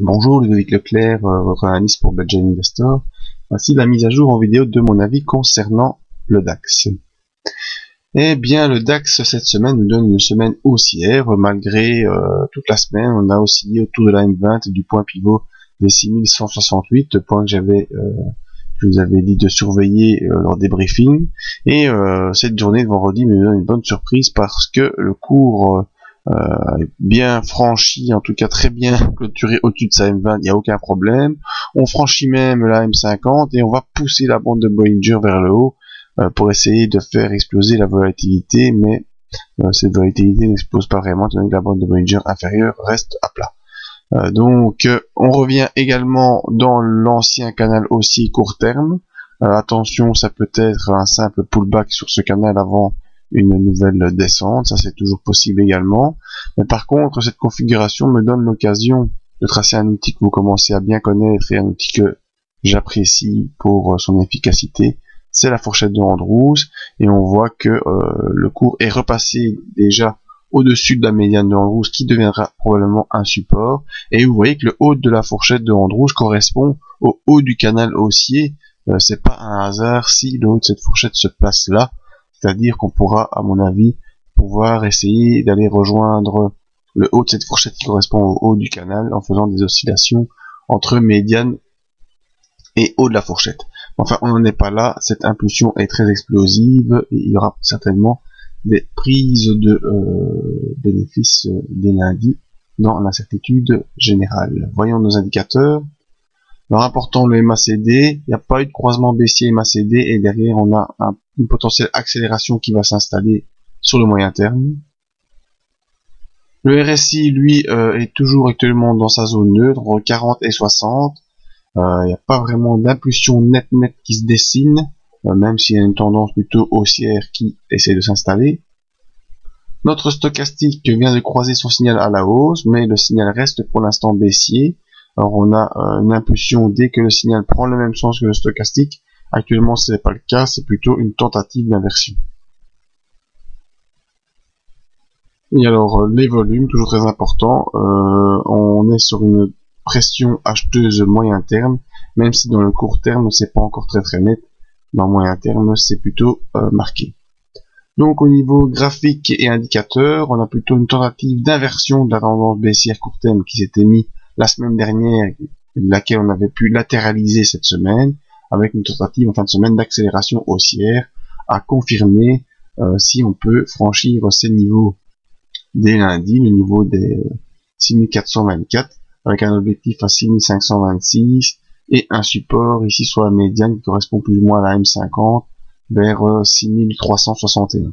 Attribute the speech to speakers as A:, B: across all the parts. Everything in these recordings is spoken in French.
A: Bonjour Ludovic Leclerc, votre analyste pour Belgian Investor. Voici la mise à jour en vidéo de mon avis concernant le DAX. Eh bien, le DAX cette semaine nous donne une semaine haussière, malgré toute la semaine on a oscillé autour de la M20 et du point pivot des 6168, point que je vous avais dit de surveiller lors des briefings. Et cette journée de vendredi me donne une bonne surprise parce que le cours bien franchi, en tout cas très bien clôturé au-dessus de sa M20, il n'y a aucun problème. On franchit même la M50 et on va pousser la bande de Bollinger vers le haut pour essayer de faire exploser la volatilité, mais cette volatilité n'explose pas vraiment, étant donné que la bande de Bollinger inférieure reste à plat. Donc on revient également dans l'ancien canal haussier court terme. Attention, ça peut être un simple pullback sur ce canal avant une nouvelle descente, ça c'est toujours possible également. Mais par contre, cette configuration me donne l'occasion de tracer un outil que vous commencez à bien connaître et un outil que j'apprécie pour son efficacité, c'est la fourchette de Andrews, et on voit que le cours est repassé déjà au-dessus de la médiane de Andrews qui deviendra probablement un support, et vous voyez que le haut de la fourchette de Andrews correspond au haut du canal haussier. C'est pas un hasard si le haut de cette fourchette se place là, c'est-à-dire qu'on pourra, à mon avis, pouvoir essayer d'aller rejoindre le haut de cette fourchette qui correspond au haut du canal en faisant des oscillations entre médiane et haut de la fourchette. Enfin, on n'en est pas là, cette impulsion est très explosive et il y aura certainement des prises de bénéfices dès lundi dans l'incertitude générale. Voyons nos indicateurs. Alors, important le MACD, il n'y a pas eu de croisement baissier MACD et derrière on a une potentielle accélération qui va s'installer sur le moyen terme. Le RSI, lui, est toujours actuellement dans sa zone neutre, entre 40 et 60. Il n'y a pas vraiment d'impulsion nette qui se dessine, même s'il y a une tendance plutôt haussière qui essaie de s'installer. Notre stochastique vient de croiser son signal à la hausse, mais le signal reste pour l'instant baissier. Alors on a une impulsion dès que le signal prend le même sens que le stochastique. Actuellement ce n'est pas le cas, c'est plutôt une tentative d'inversion. Et alors les volumes, toujours très important, on est sur une pression acheteuse moyen terme, même si dans le court terme c'est pas encore très net, dans le moyen terme c'est plutôt marqué. Donc au niveau graphique et indicateur, on a plutôt une tentative d'inversion de la tendance baissière court terme qui s'était mise la semaine dernière, laquelle on avait pu latéraliser cette semaine, avec une tentative en fin de semaine d'accélération haussière à confirmer si on peut franchir ces niveaux dès lundi, le niveau des 6424, avec un objectif à 6526 et un support ici sur la médiane qui correspond plus ou moins à la M50 vers 6361.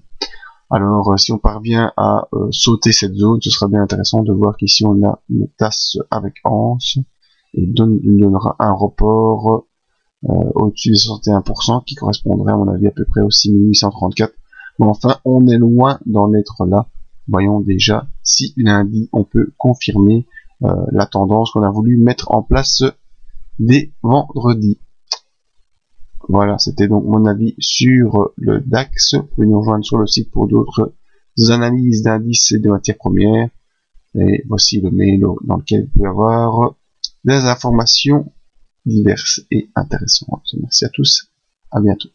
A: Alors si on parvient à sauter cette zone, ce sera bien intéressant de voir qu'ici on a une tasse avec anse et nous donnera un report au-dessus des 61% qui correspondrait à mon avis à peu près aux 6834. Mais enfin on est loin d'en être là. Voyons déjà si lundi on peut confirmer la tendance qu'on a voulu mettre en place dès vendredi. Voilà, c'était donc mon avis sur le DAX. Vous pouvez nous rejoindre sur le site pour d'autres analyses d'indices et de matières premières. Et voici le mail dans lequel vous pouvez avoir des informations diverses et intéressantes. Merci à tous, à bientôt.